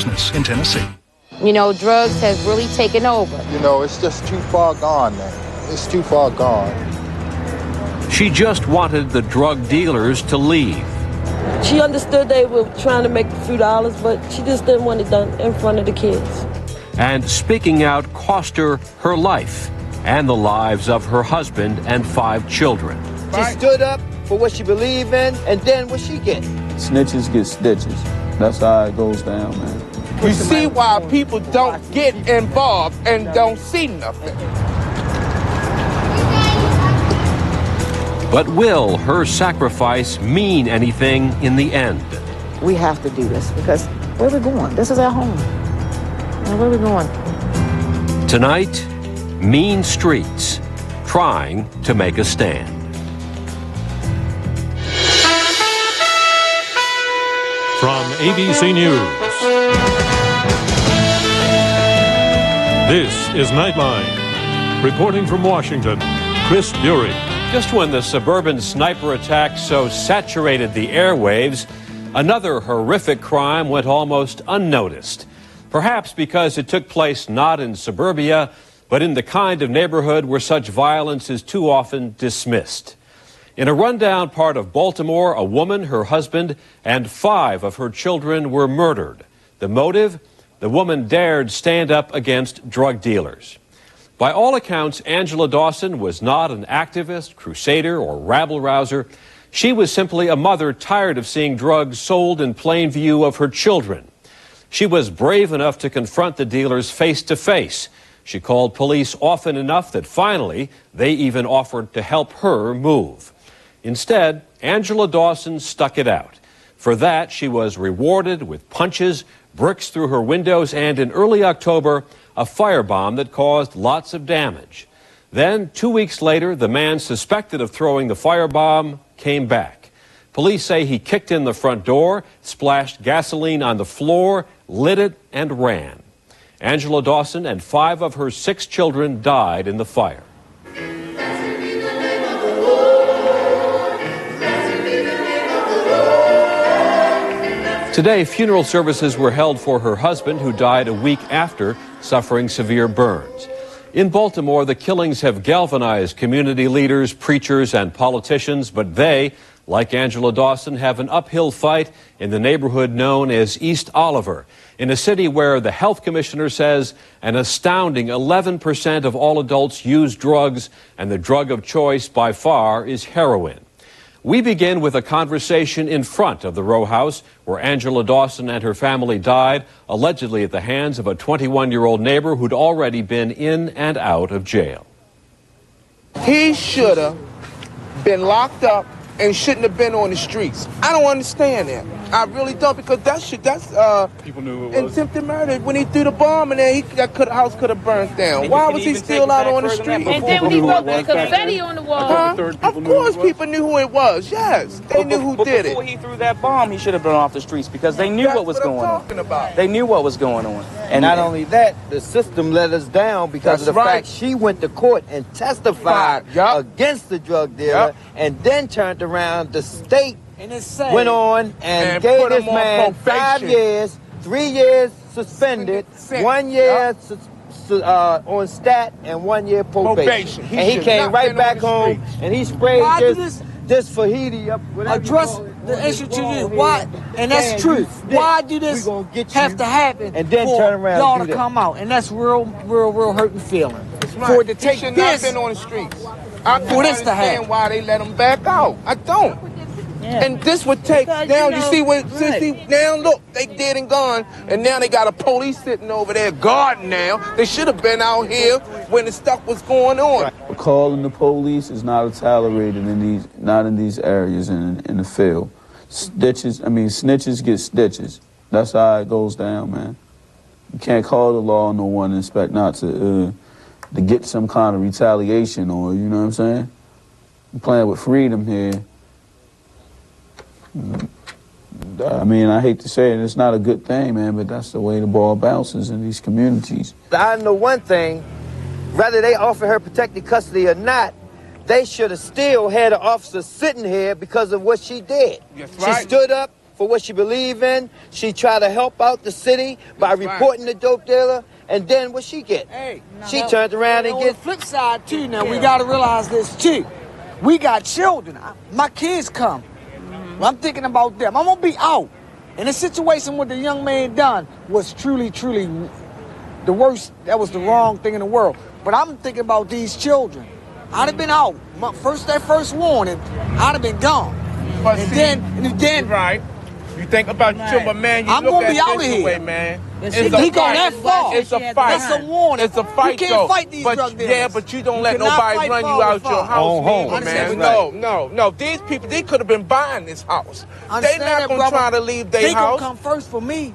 business in Tennessee. You know, drugs has really taken over. You know, it's just too far gone now. It's too far gone. She just wanted the drug dealers to leave. She understood they were trying to make a few dollars, but she just didn't want it done in front of the kids. And speaking out cost her her life and the lives of her husband and 5 children. She stood up for what she believed in, and then what she get? Snitches get stitches. That's how it goes down, man. You see why people don't get involved and don't see nothing. But will her sacrifice mean anything in the end? We have to do this because where are we going? This is our home. Now, where are we going? Tonight, mean streets trying to make a stand. From ABC News, this is Nightline. Reporting from Washington, Chris Bury. Just when the suburban sniper attack so saturated the airwaves, another horrific crime went almost unnoticed. Perhaps because it took place not in suburbia, but in the kind of neighborhood where such violence is too often dismissed. In a rundown part of Baltimore, a woman, her husband, and 5 of her children were murdered. The motive? The woman dared stand up against drug dealers. By all accounts, Angela Dawson was not an activist, crusader, or rabble-rouser. She was simply a mother tired of seeing drugs sold in plain view of her children. She was brave enough to confront the dealers face to face. She called police often enough that finally they even offered to help her move. Instead, Angela Dawson stuck it out. For that, she was rewarded with punches, bricks through her windows, and in early October, a firebomb that caused lots of damage. Then, 2 weeks later, the man suspected of throwing the firebomb came back. Police say he kicked in the front door, splashed gasoline on the floor, lit it, and ran. Angela Dawson and 5 of her 6 children died in the fire. Today, funeral services were held for her husband, who died a week after suffering severe burns. In Baltimore, the killings have galvanized community leaders, preachers, and politicians, but they, like Angela Dawson, have an uphill fight in the neighborhood known as East Oliver, in a city where the health commissioner says an astounding 11% of all adults use drugs, and the drug of choice by far is heroin. We begin with a conversation in front of the row house where Angela Dawson and her family died, allegedly at the hands of a 21-year-old neighbor who'd already been in and out of jail. He should have been locked up and shouldn't have been on the streets. I don't understand that. I really don't, because that's people knew who it was. Attempted murder. When he threw the bomb in there, the house could have burned down. Why was he still out on the street? And then when he wrote the confetti on the wall. Of course people knew who it was, yes. They knew who did it. Before he threw that bomb, he should have been off the streets because they knew what was going on. They knew what was going on. And not only that, the system let us down because of the fact she went to court and testified against the drug dealer and then turned around. The state went on and gave this man 5 years, 3 years suspended, 1 year on stat, and 1 year probation. And he came right back home and he sprayed this Fahidi up. Address the issue to you. Why? And that's true. Why do this have to happen and then turn around y'all to come out? And that's real hurting feeling. For it to take this, not been on the streets. I don't understand why they let him back out. I don't. Yeah. And this would take down. You see what? Now look, they dead and gone, and now they got a police sitting over there guarding. Now they should have been out here when the stuff was going on. Calling the police is not tolerated in these areas in the field. Snitches get stitches. That's how it goes down, man. You can't call the law on no one and expect not to get some kind of retaliation, or you know what I'm saying? I'm playing with freedom here. I hate to say it, it's not a good thing, man, but that's the way the ball bounces in these communities. I know one thing, whether they offer her protected custody or not, they should have still had an officer sitting here because of what she did. That's right. She stood up for what she believe in. She try to help out the city by reporting the dope dealer. And then what she get? She turned around and on get... the flip side, too, now, we got to realize this, too. We got children. My kids come. I'm thinking about them. I'm going to be out. And the situation what the young man done was truly, truly the worst. That was the wrong thing in the world. But I'm thinking about these children. I'd have been out. That first warning, I'd have been gone. But and see, then right. You think about your children, but man, you I'm look gonna at be out this here. Way, man. He go that far. It's a fight. That's a warning. It's a fight, you can't fight these but, drug dealers. Yeah, but you don't let nobody run you out your house, man. No. These people, they could have been buying this house. They're not going to try to leave their house. They going to come first for me.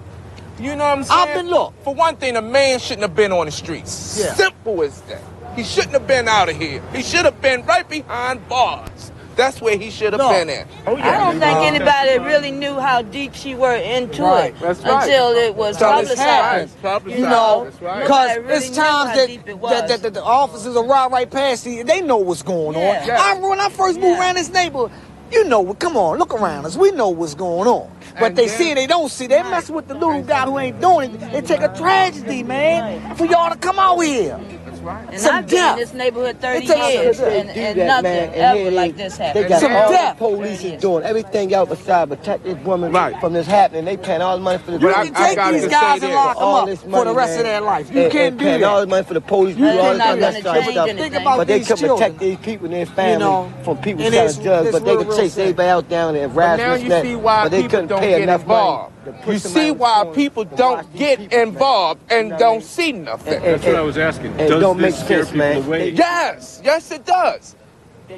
You know what I'm saying? For one thing, a man shouldn't have been on the streets. Yeah. Simple as that. He shouldn't have been out of here. He should have been right behind bars. That's where he should have been at. I don't think anybody really knew how deep she were into it until it was publicized. You know, because it's times that the officers will ride right past you. They know what's going on. I remember when I first moved around this neighborhood, you know, come on, look around us. We know what's going on. But they see they don't see. They mess with the little guy who ain't doing it. It take a tragedy, man, for y'all to come out here. And I've been in this neighborhood 30 years, and nothing ever like this happened. They got all the police is doing everything else besides protect this woman from this happening. They paying all the money for the... You can take these guys and lock them up for the rest of their life. You can't do that. Paying all the money for the police, do all this unnecessary stuff. But they can protect these people and their family from people selling drugs. But they can chase everybody out down there and harass them. But they couldn't pay enough money. You see why people don't get involved and don't see nothing. That's what I was asking. Does this scare people away? Yes, it does.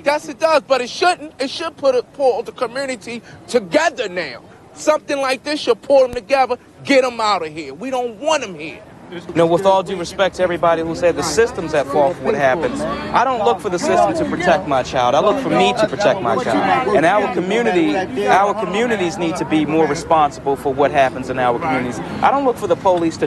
Yes, it does. But it shouldn't. It should pull the community together now. Something like this should pull them together, get them out of here. We don't want them here. You know, with all due respect to everybody who said the system's at fault for what happens, I don't look for the system to protect my child. I look for me to protect my child. And our communities need to be more responsible for what happens in our communities. I don't look for the police to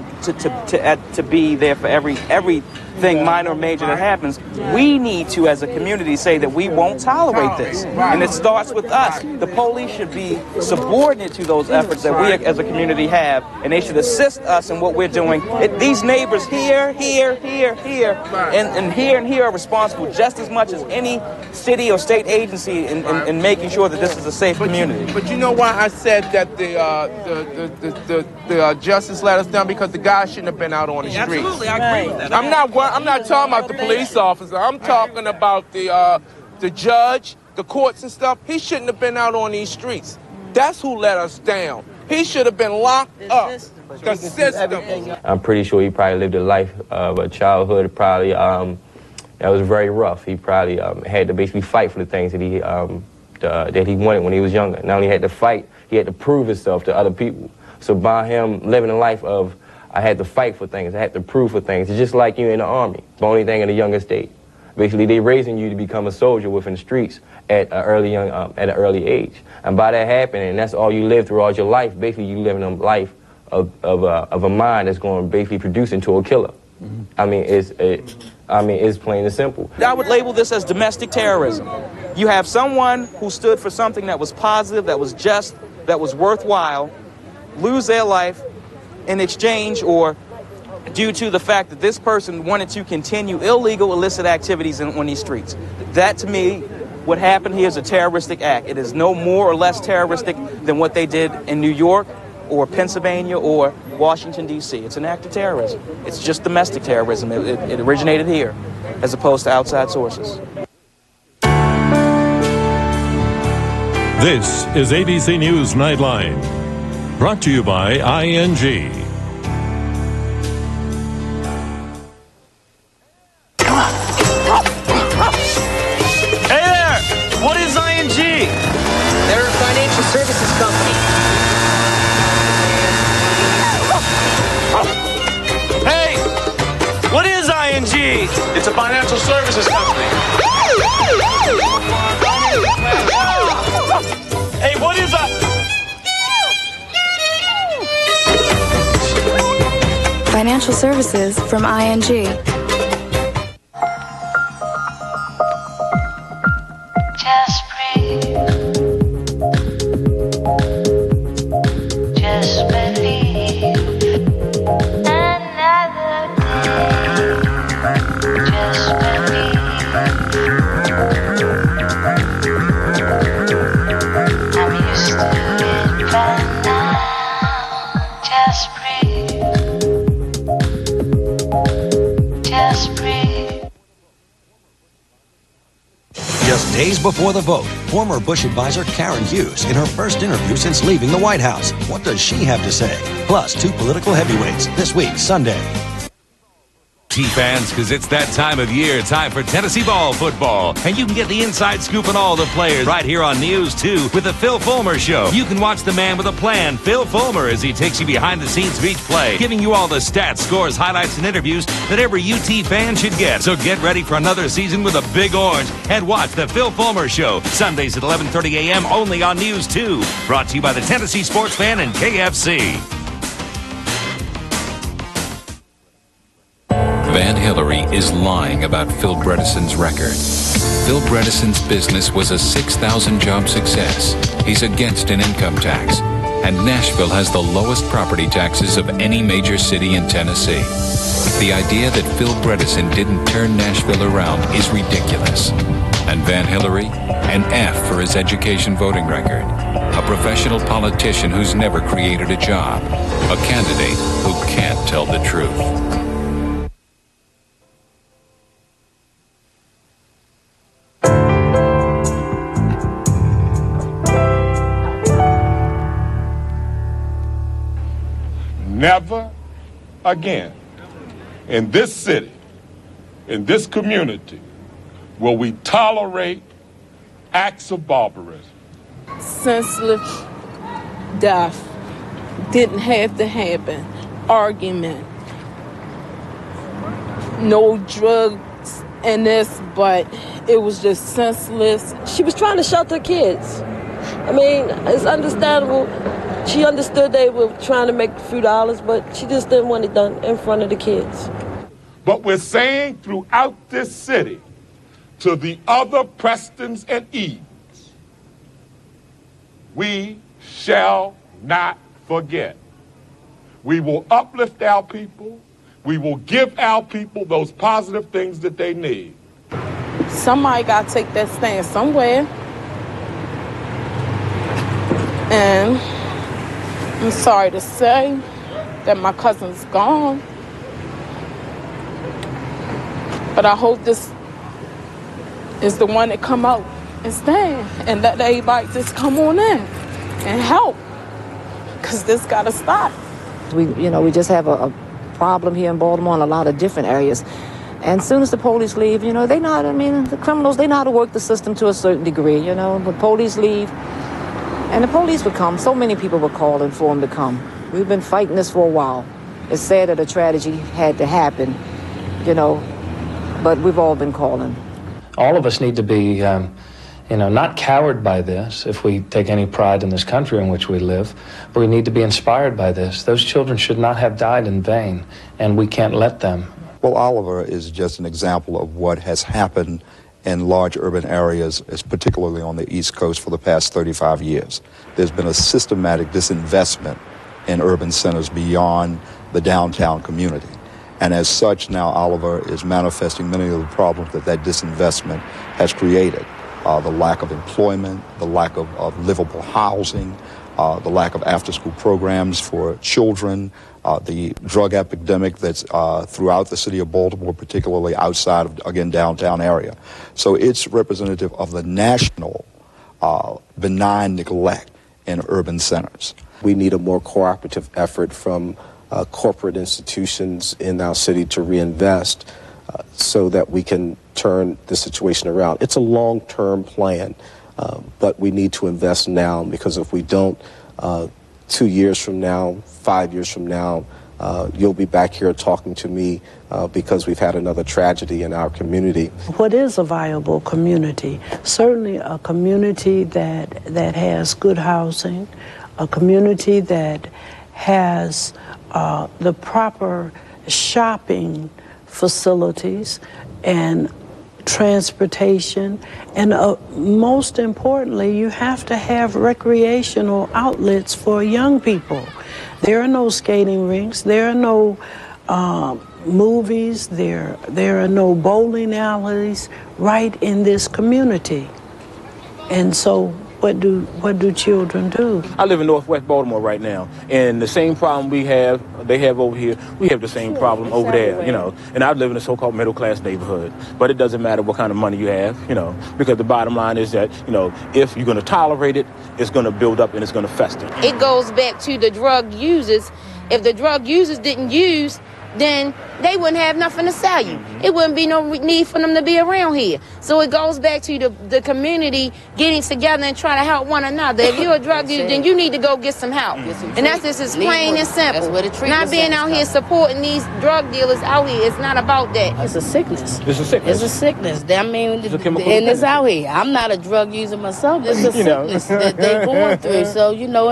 be there for everything minor or major that happens. We need to, as a community, say that we won't tolerate this. And it starts with us. The police should be subordinate to those efforts that we as a community have, and they should assist us in what we're doing. These neighbors here, and here are responsible just as much as any city or state agency in making sure that this is a safe community. But you know why I said that the justice let us down? Because the guy shouldn't have been out on the streets. Absolutely, I agree with that. I'm not talking about the police officer. I'm talking about the judge, the courts and stuff. He shouldn't have been out on these streets. That's who let us down. He should have been locked up. The system. I'm pretty sure he probably lived a life of a childhood probably that was very rough. He probably had to basically fight for the things that he wanted when he was younger. Not only had to fight, he had to prove himself to other people. So by him living a life of, I had to fight for things, I had to prove for things. It's just like you in the Army, the only thing in the youngest age. Basically, they raising you to become a soldier within the streets at an early age. And by that happening, that's all you live throughout your life. Basically, you living a life of a mind that's going to basically produce into a killer. I mean, it's plain and simple. I would label this as domestic terrorism. You have someone who stood for something that was positive, that was just, that was worthwhile, lose their life in exchange or due to the fact that this person wanted to continue illegal, illicit activities on these streets. That, to me, what happened here is a terroristic act. It is no more or less terroristic than what they did in New York or Pennsylvania or Washington, D.C. It's an act of terrorism. It's just domestic terrorism. It originated here as opposed to outside sources. This is ABC News Nightline, brought to you by ING. Hey there! What is ING? They're a financial services company. Hey! What is ING? It's a financial services company. Hey, what is Financial services from ING. Days before the vote, former Bush advisor Karen Hughes in her first interview since leaving the White House. What does she have to say? Plus, 2 political heavyweights this week, Sunday. T-fans, because it's that time of year, time for Tennessee ball football. And you can get the inside scoop on all the players right here on News 2 with the Phil Fulmer Show. You can watch the man with a plan, Phil Fulmer, as he takes you behind the scenes of each play, giving you all the stats, scores, highlights, and interviews that every UT fan should get. So get ready for another season with a big orange and watch the Phil Fulmer Show, Sundays at 11:30 a.m. only on News 2. Brought to you by the Tennessee Sports Fan and KFC. Van Hillary is lying about Phil Bredesen's record. Phil Bredesen's business was a 6,000-job success. He's against an income tax. And Nashville has the lowest property taxes of any major city in Tennessee. The idea that Phil Bredesen didn't turn Nashville around is ridiculous. And Van Hillary? An F for his education voting record. A professional politician who's never created a job. A candidate who can't tell the truth. Never again in this city, in this community, will we tolerate acts of barbarism. Senseless death didn't have to happen. Argument. No drugs in this, but it was just senseless. She was trying to shelter kids. I mean, it's understandable. She understood they were trying to make a few dollars, but she just didn't want it done in front of the kids. But we're saying throughout this city, to the other Prestons and Edens, we shall not forget. We will uplift our people. We will give our people those positive things that they need. Somebody got to take that stand somewhere. And I'm sorry to say that my cousin's gone. But I hope this is the one that come out and stand and let everybody just come on in and help. Because this got to stop. We just have a problem here in Baltimore in a lot of different areas. And as soon as the police leave, they know the criminals, they know how to work the system to a certain degree, The police leave. And the police would come. So many people were calling for them to come. We've been fighting this for a while. It's sad that a tragedy had to happen, but we've all been calling. All of us need to be, not cowed by this if we take any pride in this country in which we live, but we need to be inspired by this. Those children should not have died in vain, and we can't let them. Well, Oliver is just an example of what has happened in large urban areas, particularly on the East Coast, for the past 35 years. There's been a systematic disinvestment in urban centers beyond the downtown community. And as such, now Oliver is manifesting many of the problems that disinvestment has created. The lack of employment, the lack of livable housing, the lack of after-school programs for children, the drug epidemic that's throughout the city of Baltimore, particularly outside of, again, downtown area. So it's representative of the national benign neglect in urban centers. We need a more cooperative effort from corporate institutions in our city to reinvest so that we can turn the situation around. It's a long-term plan, but we need to invest now, because if we don't, 2 years from now, 5 years from now, you'll be back here talking to me because we've had another tragedy in our community. What is a viable community? Certainly a community that has good housing, a community that has the proper shopping facilities and transportation, and most importantly, you have to have recreational outlets for young people. There are no skating rinks, there are no movies, there are no bowling alleys right in this community. And so what do children do? I live in Northwest Baltimore right now, and the same problem they have over here, we have the same problem over there, you know. And I live in a so-called middle-class neighborhood, but it doesn't matter what kind of money you have, you know, because the bottom line is that, you know, if you're going to tolerate it, it's going to build up and it's going to fester. It goes back to the drug users. If the drug users didn't use, then they wouldn't have nothing to sell you. It wouldn't be no need for them to be around here. So it goes back to the community getting together and trying to help one another. If you're a drug user, then you need to go get some help. And that's just as plain and simple. Not being out here supporting these drug dealers out here. It's not about that. It's a sickness. It's a sickness. It's a sickness. I mean, it's a chemical and it's out here. I'm not a drug user myself. It's a sickness that they're going through. So, you know,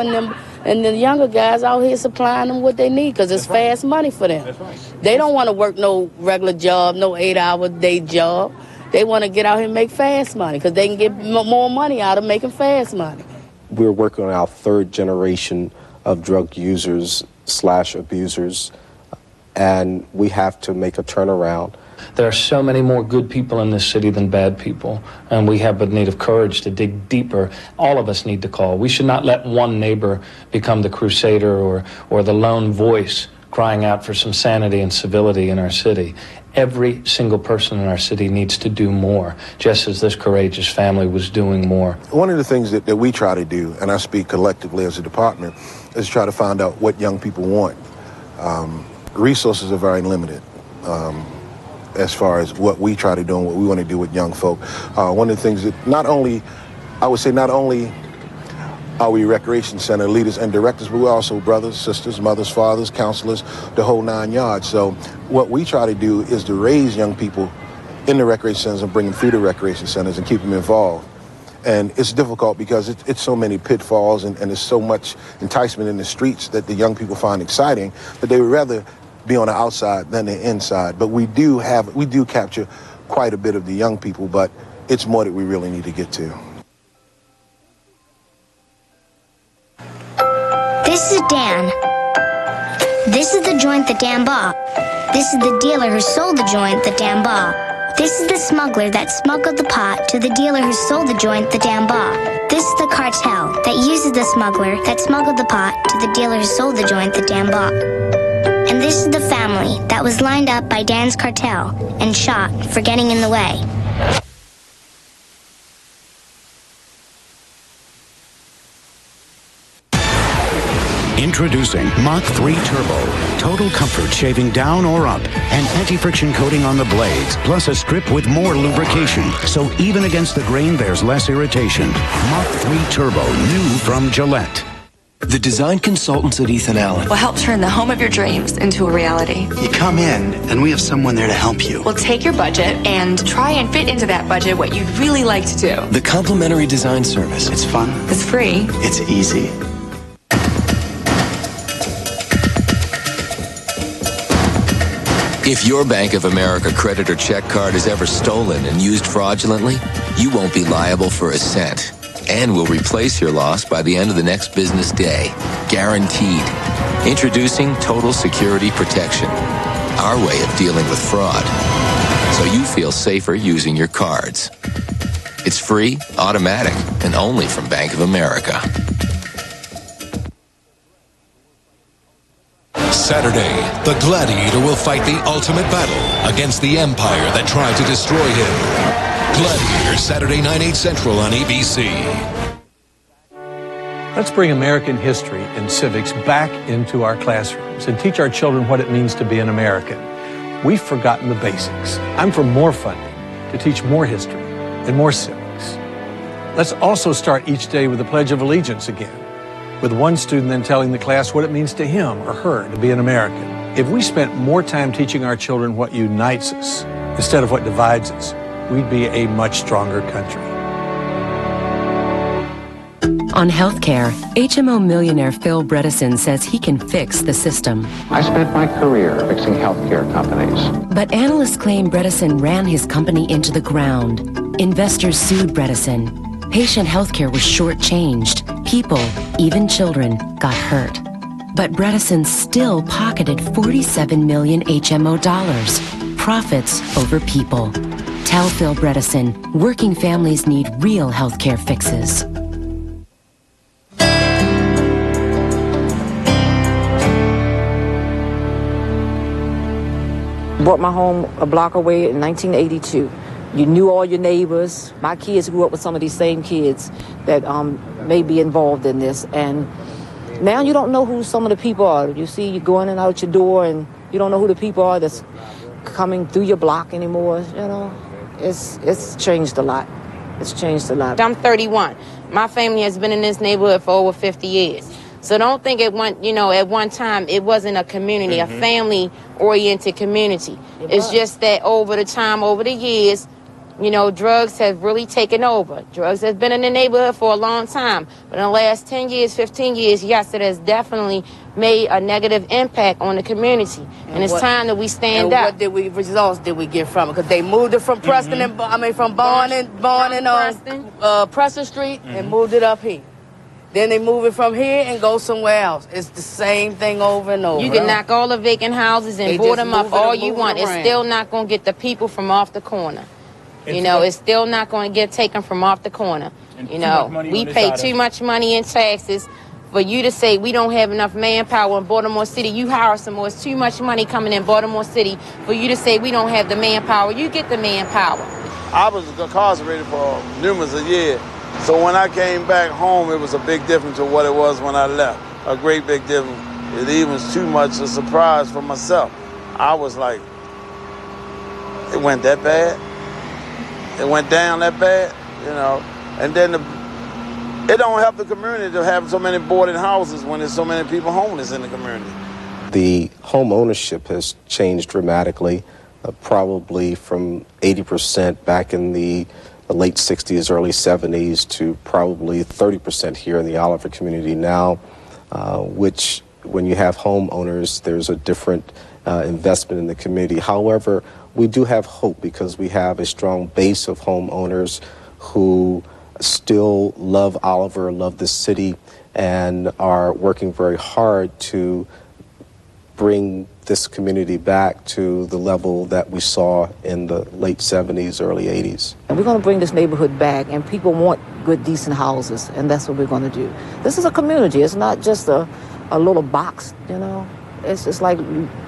and the younger guys out here supplying them what they need because it's fast money for them. They don't want to work no regular job, no 8-hour day job. They want to get out here and make fast money because they can get more money out of making fast money. We're working on our third generation of drug users / abusers, and we have to make a turnaround. There are so many more good people in this city than bad people, and we have a need of courage to dig deeper. All of us need to call. We should not let one neighbor become the crusader or the lone voice crying out for some sanity and civility in our city. Every single person in our city needs to do more, just as this courageous family was doing more. One of the things that we try to do, and I speak collectively as a department, is try to find out what young people want. Resources are very limited. As far as what we try to do and what we want to do with young folk. One of the things that not only are we recreation center leaders and directors, but we're also brothers, sisters, mothers, fathers, counselors, the whole 9 yards. So what we try to do is to raise young people in the recreation centers and bring them through the recreation centers and keep them involved. And it's difficult because it's so many pitfalls and there's so much enticement in the streets that the young people find exciting that they would rather be on the outside than the inside. But we do capture quite a bit of the young people, but it's more that we really need to get to. This is Dan. This is the joint that Dan bought. This is the dealer who sold the joint that Dan bought. This is the smuggler that smuggled the pot to the dealer who sold the joint that Dan bought. This is the cartel that uses the smuggler that smuggled the pot to the dealer who sold the joint that Dan bought. And this is the family that was lined up by Dan's cartel and shot for getting in the way. Introducing Mach 3 Turbo. Total comfort shaving down or up. And anti-friction coating on the blades. Plus a strip with more lubrication. So even against the grain, there's less irritation. Mach 3 Turbo. New from Gillette. The design consultants at Ethan Allen will help turn the home of your dreams into a reality. You come in, and we have someone there to help you. We'll take your budget and try and fit into that budget what you'd really like to do. The complimentary design service. It's fun. It's free. It's easy. If your Bank of America credit or check card is ever stolen and used fraudulently, you won't be liable for a cent. And we'll replace your loss by the end of the next business day. Guaranteed. Introducing Total Security Protection. Our way of dealing with fraud. So you feel safer using your cards. It's free, automatic, and only from Bank of America. Saturday, the Gladiator will fight the ultimate battle against the empire that tried to destroy him. Gladiator, Saturday, 9/8 Central on ABC. Let's bring American history and civics back into our classrooms and teach our children what it means to be an American. We've forgotten the basics. I'm for more funding to teach more history and more civics. Let's also start each day with the Pledge of Allegiance again, with one student then telling the class what it means to him or her to be an American. If we spent more time teaching our children what unites us instead of what divides us, we'd be a much stronger country. On healthcare, HMO millionaire Phil Bredesen says he can fix the system. I spent my career fixing healthcare companies. But analysts claim Bredesen ran his company into the ground. Investors sued Bredesen. Patient healthcare was shortchanged. People, even children, got hurt. But Bredesen still pocketed $47 million HMO dollars. Profits over people. Tell Phil Bredesen, working families need real healthcare fixes. Bought my home a block away in 1982. You knew all your neighbors. My kids grew up with some of these same kids that may be involved in this. And now you don't know who some of the people are. You see, you go in and out your door, and you don't know who the people are that's coming through your block anymore. You know, it's changed a lot. It's changed a lot. I'm 31. My family has been in this neighborhood for over 50 years. So don't think at one time it wasn't a community, a family-oriented community. It's just that over the years, drugs have really taken over. Drugs have been in the neighborhood for a long time. But in the last 10 years, 15 years, yes, it has definitely made a negative impact on the community. And it's time that we stand up. What results did we get from it? Because they moved it from Preston from Barn and Preston Street and moved it up here. Then they move it from here and go somewhere else. It's the same thing over and over. You can knock all the vacant houses and board them up all you want. It's still not going to get the people from off the corner. It's still not going to get taken from off the corner. We pay too much money in taxes. For you to say we don't have enough manpower in Baltimore City, you hire some more. It's too much money coming in Baltimore City for you to say we don't have the manpower. You get the manpower. I was incarcerated for numerous of years. So when I came back home, it was a big difference to what it was when I left. A great big difference. It even was too much a surprise for myself. I was like, it went that bad? It went down that bad? And then it don't help the community to have so many boarded houses when there's so many people homeless in the community. The home ownership has changed dramatically, probably from 80% back in the late 60s, early 70s to probably 30% here in the Oliver community now, which when you have homeowners, there's a different investment in the community. However, we do have hope because we have a strong base of homeowners who still love Oliver, love the city, and are working very hard to bring this community back to the level that we saw in the late 70s, early 80s. And we're going to bring this neighborhood back, and people want good, decent houses, and that's what we're going to do. This is a community. It's not just a little box, It's just like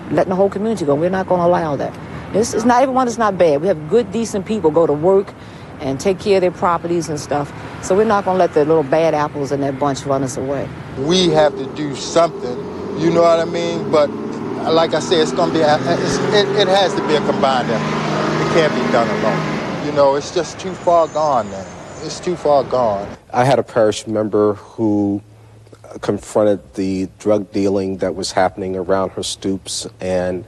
letting the whole community go. We're not going to allow that. It's not, everyone is not bad. We have good, decent people go to work and take care of their properties and stuff. So we're not going to let the little bad apples in that bunch run us away. We have to do something, you know what I mean? But like I said, it's going to be, it has to be a combined effort. It can't be done alone. It's just too far gone now. It's too far gone. I had a parish member who confronted the drug dealing that was happening around her stoops and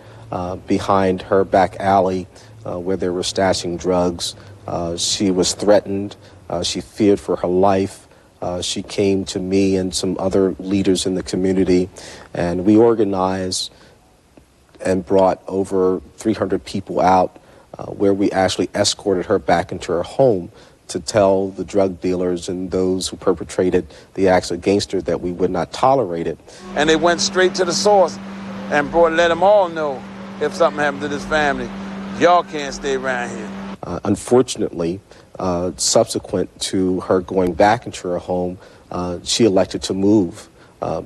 behind her back alley where they were stashing drugs. She was threatened. She feared for her life. She came to me and some other leaders in the community, and we organized and brought over 300 people out where we actually escorted her back into her home to tell the drug dealers and those who perpetrated the acts against her that we would not tolerate it. And they went straight to the source and let them all know if something happened to this family, y'all can't stay around here. Unfortunately, subsequent to her going back into her home, she elected to move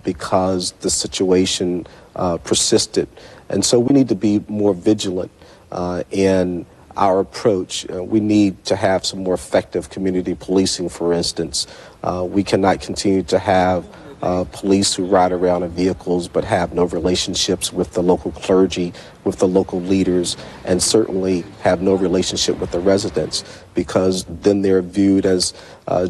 because the situation persisted. And so we need to be more vigilant in our approach. We need to have some more effective community policing, for instance. We cannot continue to have police who ride around in vehicles but have no relationships with the local clergy, with the local leaders, and certainly have no relationship with the residents, because then they're viewed as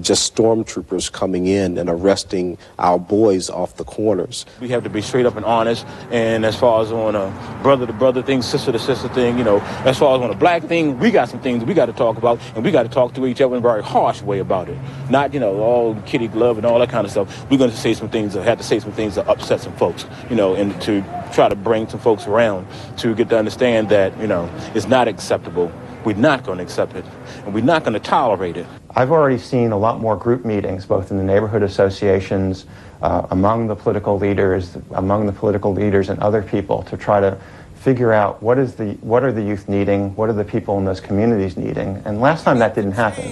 just stormtroopers coming in and arresting our boys off the corners. We have to be straight up and honest, and as far as on a brother-to-brother thing, sister-to-sister thing, as far as on a black thing, we got some things we got to talk about, and we got to talk to each other in a very harsh way about it. Not, all kitty glove and all that kind of stuff. We're going to say some things, have to say some things that upset some folks, and to try to bring some folks around to get to understand that, it's not acceptable. We're not going to accept it, and we're not going to tolerate it. I've already seen a lot more group meetings, both in the neighborhood associations, among the political leaders and other people, to try to figure out what are the youth needing, what are the people in those communities needing. And last time that didn't happen.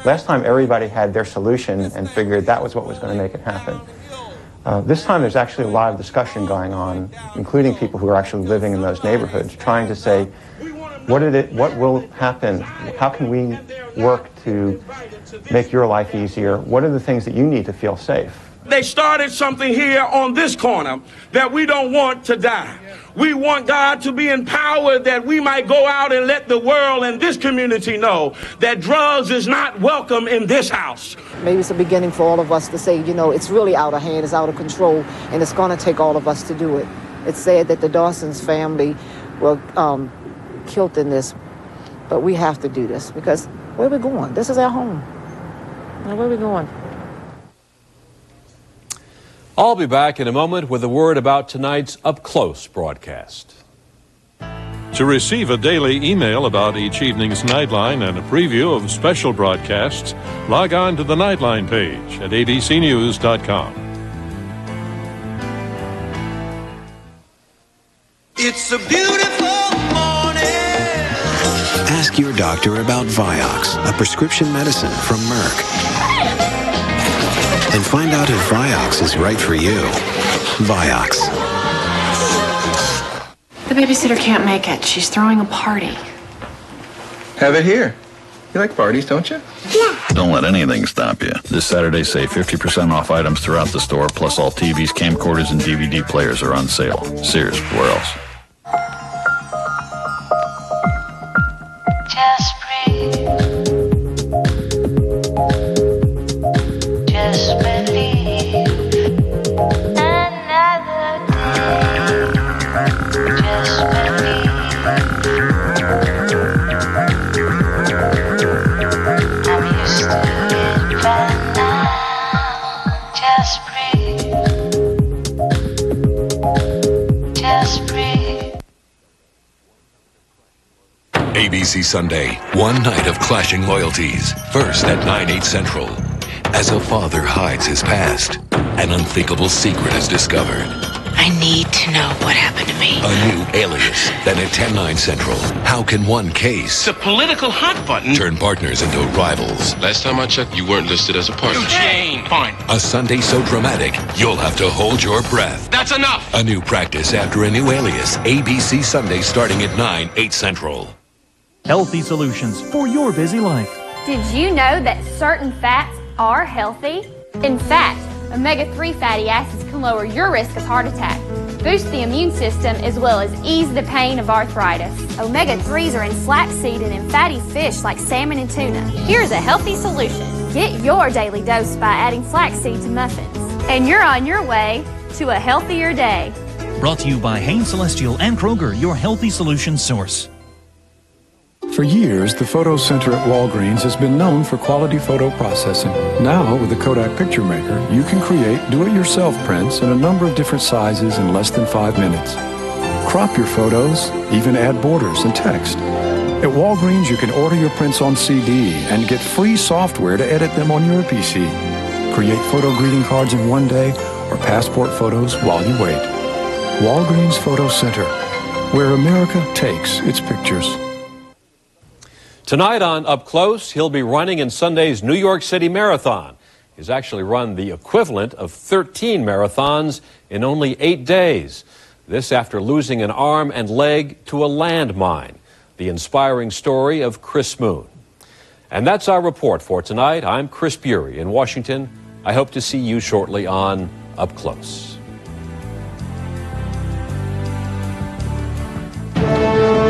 Last time everybody had their solution and figured that was what was going to make it happen. This time there's actually a lot of discussion going on, including people who are actually living in those neighborhoods, trying to say, what will happen? How can we work to make your life easier? What are the things that you need to feel safe? They started something here on this corner that we don't want to die. We want God to be empowered that we might go out and let the world and this community know that drugs is not welcome in this house. Maybe it's a beginning for all of us to say, you know, it's really out of hand, it's out of control, and it's going to take all of us to do it. It's said that the Dawson's family were killed in this, but we have to do this because where are we going? This is our home. Now, where are we going? I'll be back in a moment with a word about tonight's Up Close broadcast. To receive a daily email about each evening's Nightline and a preview of special broadcasts, log on to the Nightline page at abcnews.com. It's a beautiful morning. Ask your doctor about Vioxx, a prescription medicine from Merck. And find out if Vioxx is right for you. Vioxx. The babysitter can't make it. She's throwing a party. Have it here. You like parties, don't you? Yeah. Don't let anything stop you. This Saturday, save 50% off items throughout the store, plus all TVs, camcorders, and DVD players are on sale. Sears, where else? Just breathe. Just believe. Another day. Just believe. I'm used to it by now. Just breathe. Just breathe. ABC Sunday, one night of clashing loyalties. First at 9/8 Central. As a father hides his past, an unthinkable secret is discovered. I need to know what happened to me. A new alias. Then at 10/9 Central. How can one case, the political hot button, turn partners into rivals? Last time I checked, you weren't listed as a partner. Eugene! Fine. A Sunday so dramatic, you'll have to hold your breath. That's enough! A new practice after a new alias. ABC Sunday starting at 9/8 Central. Healthy solutions for your busy life. Did you know that certain fats are healthy? In fact, omega-3 fatty acids can lower your risk of heart attack, boost the immune system, as well as ease the pain of arthritis. Omega-3s are in flaxseed and in fatty fish like salmon and tuna. Here's a healthy solution. Get your daily dose by adding flaxseed to muffins. And you're on your way to a healthier day. Brought to you by Hain Celestial and Kroger, your healthy solution source. For years, the photo center at Walgreens has been known for quality photo processing. Now, with the Kodak Picture Maker, you can create do-it-yourself prints in a number of different sizes in less than 5 minutes. Crop your photos, even add borders and text. At Walgreens, you can order your prints on CD and get free software to edit them on your PC. Create photo greeting cards in one day or passport photos while you wait. Walgreens Photo Center, where America takes its pictures. Tonight on Up Close, he'll be running in Sunday's New York City Marathon. He's actually run the equivalent of 13 marathons in only 8 days. This after losing an arm and leg to a landmine. The inspiring story of Chris Moon. And that's our report for tonight. I'm Chris Bury in Washington. I hope to see you shortly on Up Close.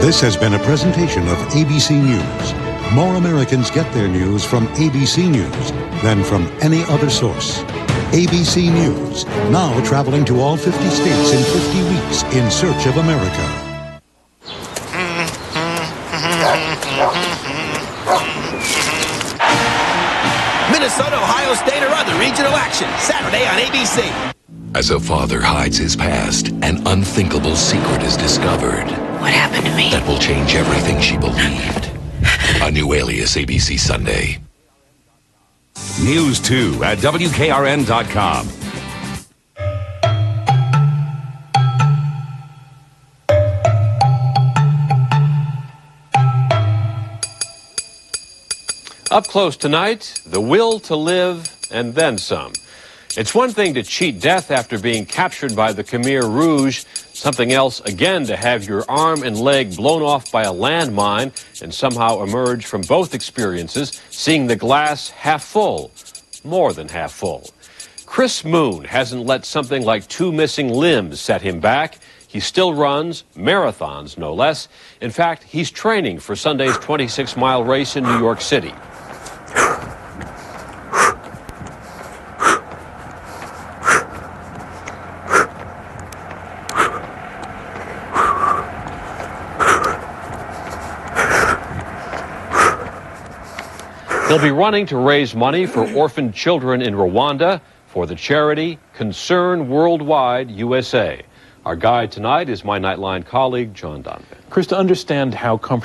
This has been a presentation of ABC News. More Americans get their news from ABC News than from any other source. ABC News, now traveling to all 50 states in 50 weeks in search of America. Minnesota, Ohio State, or other regional action, Saturday on ABC. As a father hides his past, an unthinkable secret is discovered. What happened to me? That will change everything she believed. A new alias, ABC Sunday. News 2 at WKRN.com. Up close tonight, the will to live and then some. It's one thing to cheat death after being captured by the Khmer Rouge. Something else, again, to have your arm and leg blown off by a landmine and somehow emerge from both experiences, seeing the glass half full, more than half full. Chris Moon hasn't let something like 2 missing limbs set him back. He still runs marathons, no less. In fact, he's training for Sunday's 26-mile race in New York City. He'll be running to raise money for orphaned children in Rwanda for the charity Concern Worldwide USA. Our guide tonight is my Nightline colleague, John Donovan. Chris, to understand how comfortable